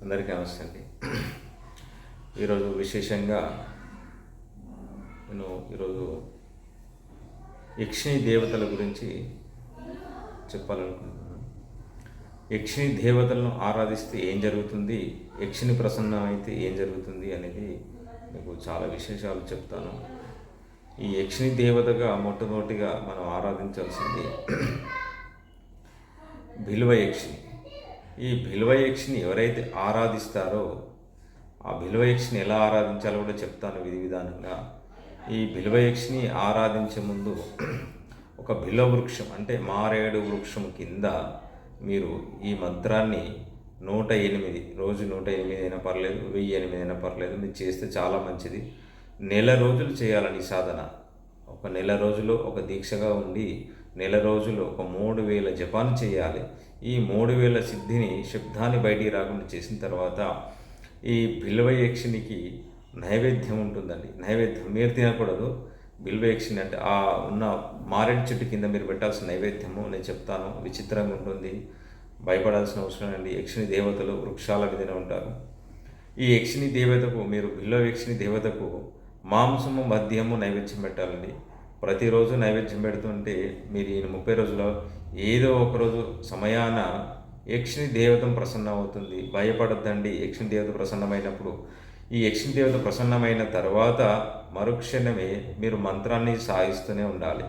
అందరికీ నమస్తే అండి. ఈరోజు విశేషంగా నేను ఈరోజు యక్షిణీ దేవతల గురించి చెప్పాలనుకుంటున్నాను. యక్షిణీ దేవతలను ఆరాధిస్తే ఏం జరుగుతుంది, యక్షిణి ప్రసన్నం అయితే ఏం జరుగుతుంది అనేది మీకు చాలా విశేషాలు చెప్తాను. ఈ యక్షిణీ దేవతగా మొట్టమొదటిగా మనం ఆరాధించాల్సింది బిల్వయక్షిణి. ఈ బిల్వయక్షిని ఎవరైతే ఆరాధిస్తారో ఆ బిల్వయక్షిని ఎలా ఆరాధించాలో కూడా చెప్తాను విధి విధానంగా. ఈ బిల్వయక్షిని ఆరాధించే ముందు ఒక బిల్వ వృక్షం అంటే మారేడు వృక్షం కింద మీరు ఈ మంత్రాన్ని 108 రోజు 108 అయినా పర్లేదు, 1008 అయినా పర్లేదు, మీరు చేస్తే చాలా మంచిది. నెల రోజులు చేయాలని ఈ సాధన. ఒక నెల రోజులు ఒక దీక్షగా ఉండి నెల రోజులు ఒక 3000 జపాన్ని చేయాలి. ఈ 3000 సిద్ధిని శబ్దాన్ని బయటికి రాకుండా చేసిన తర్వాత ఈ బిల్వయక్షినికి నైవేద్యం ఉంటుందండి. నైవేద్యం మీరు తినకూడదు. బిల్వయక్షిని అంటే ఆ ఉన్న మారేడు చెట్టు కింద మీరు పెట్టాల్సిన నైవేద్యము నేను చెప్తాను. విచిత్రంగా ఉంటుంది, భయపడాల్సిన అవసరం అండి. యక్షిణి దేవతలు వృక్షాల మీదనే ఉంటారు. ఈ యక్షిణి దేవతకు మీరు బిల్వయక్షిని దేవతకు మాంసము మద్యము నైవేద్యం పెట్టాలండి. ప్రతిరోజు నైవేద్యం పెడుతుంటే మీరు ఈ 30 రోజుల్లో ఏదో ఒకరోజు సమయాన యక్షిణి దేవత ప్రసన్నం అవుతుంది. భయపడొద్దండి. యక్షిణి దేవత ప్రసన్నమైనప్పుడు ఈ యక్షిణి దేవత ప్రసన్నమైన తర్వాత మరుక్షణమే మీరు మంత్రాన్ని సాధిస్తూనే ఉండాలి.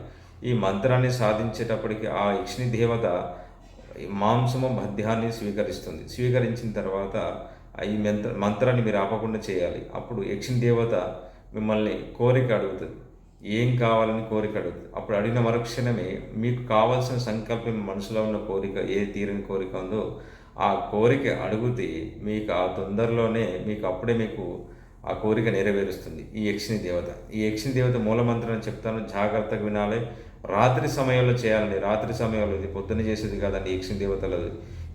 ఈ మంత్రాన్ని సాధించేటప్పటికి ఆ యక్షిణి దేవత మాంసము మద్యాన్ని స్వీకరిస్తుంది. స్వీకరించిన తర్వాత ఈ మంత్రాన్ని మీరు ఆపకుండా చేయాలి. అప్పుడు యక్షిణి దేవత మిమ్మల్ని కోరిక అడుగుతుంది. ఏం కావాలని కోరిక అడుగుతుంది. అప్పుడు అడిగిన మరుక్షణమే మీకు కావాల్సిన సంకల్పం, మనసులో ఉన్న కోరిక, ఏ తీరని కోరిక ఉందో ఆ కోరిక అడిగితే మీకు ఆ తొందరలోనే అప్పుడే మీకు ఆ కోరిక నెరవేరుస్తుంది ఈ యక్షిణి దేవత. ఈ యక్షిణి దేవత మూలమంత్రం చెప్తాను, జాగ్రత్తగా వినాలి. రాత్రి సమయంలో చేయాలండి. రాత్రి సమయంలో, ఇది పొద్దున చేసేది కాదండి యక్షిణి దేవతలది.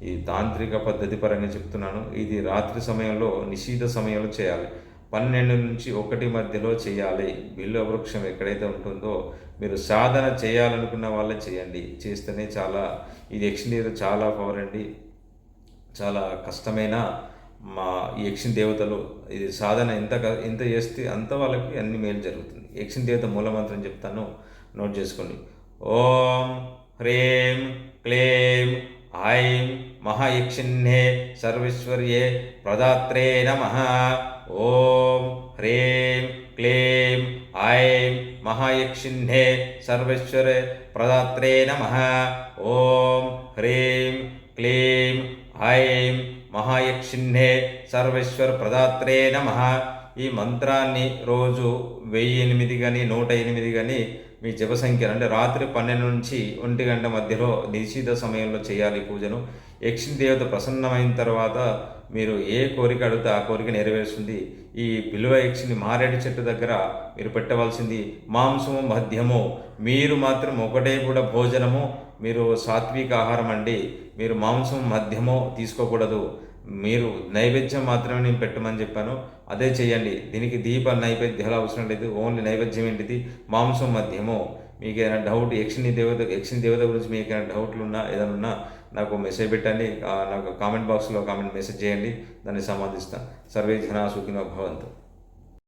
ఈ తాంత్రిక పద్ధతి పరంగా చెప్తున్నాను. ఇది రాత్రి సమయంలో నిషిద్ధ సమయంలో చేయాలి. 12 నుంచి 1 మధ్యలో చేయాలి. బిల్వ వృక్షం ఎక్కడైతే ఉంటుందో మీరు సాధన చేయాలనుకున్న వాళ్ళే చేయండి. చేస్తేనే చాలా ఇది యక్షిణి దేవత చాలా పవర్ అండి. చాలా కష్టమైన ఈ యక్షిణి దేవతలు ఇది సాధన ఎంత చేస్తే అంత వాళ్ళకి అన్ని మేలు జరుగుతుంది. యక్షిణి దేవత మూలమంత్రం చెప్తాను, నోట్ చేసుకోండి. ఓం హ్రీం క్లీం ఐం మహాయక్షిణ్యే సర్వేశ్వర్యే ప్రదాత్రే నమః. ఓం హ్రీం క్లీం ఐం మహాయక్షిణ్యే సర్వేశ్వర ప్రదాత్రే నమః. ఓం హ్రీం క్లీం ఐం మహాయక్షిణ్యే సర్వేశ్వర ప్రదాత్రే నమః. ఈ మంత్రాన్ని రోజు 1008 కానీ 108 కానీ మీ జప సంఖ్య అంటే రాత్రి 12 నుంచి 1 గంట మధ్యలో నిషిద్ధ సమయంలో చేయాలి పూజను. యక్షిణి దేవత ప్రసన్నమైన తర్వాత మీరు ఏ కోరిక అడిగితే ఆ కోరిక నెరవేరుస్తుంది. ఈ బిల్వ యక్షిని మారేడు చెట్టు దగ్గర మీరు పెట్టవలసింది మాంసము మద్యము. మీరు మాత్రం ఒకటే కూడా భోజనము, మీరు సాత్విక ఆహారం అండి. మీరు మాంసం మద్యము తీసుకోకూడదు. మీరు నైవేద్యం మాత్రమే నేను పెట్టమని చెప్పాను, అదే చేయండి. దీనికి దీప నైవేద్యాలు అవసరం లేదు. ఓన్లీ నైవేద్యం ఏంటిది, మాంసం మద్యము. మీకు ఏదైనా డౌట్ యక్షిణి దేవత గురించి మీకు ఏదైనా డౌట్లు ఉన్నా ఏదైనా ఉన్నా నాకు మెసేజ్ పెట్టండి. నాకు కామెంట్ బాక్స్లో మెసేజ్ చేయండి, దాన్ని సమాధిస్తాను. సర్వే జనా సుఖినో భవంతు.